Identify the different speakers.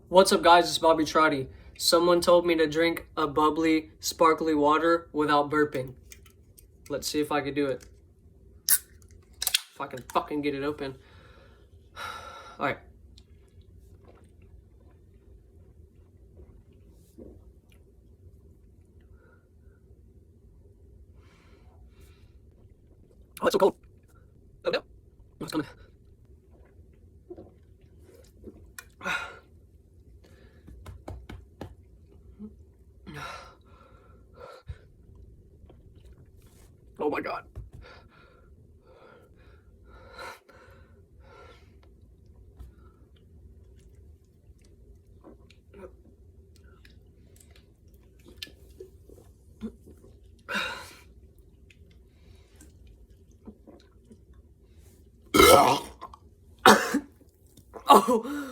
Speaker 1: What's up, guys? It's Bobby Trotty. Someone told me to drink a bubbly, sparkly water without burping. Let's see if I can do it. If I can fucking get it open. Alright. Oh, it's so cold. Oh no. What's coming? Oh my god. Oh.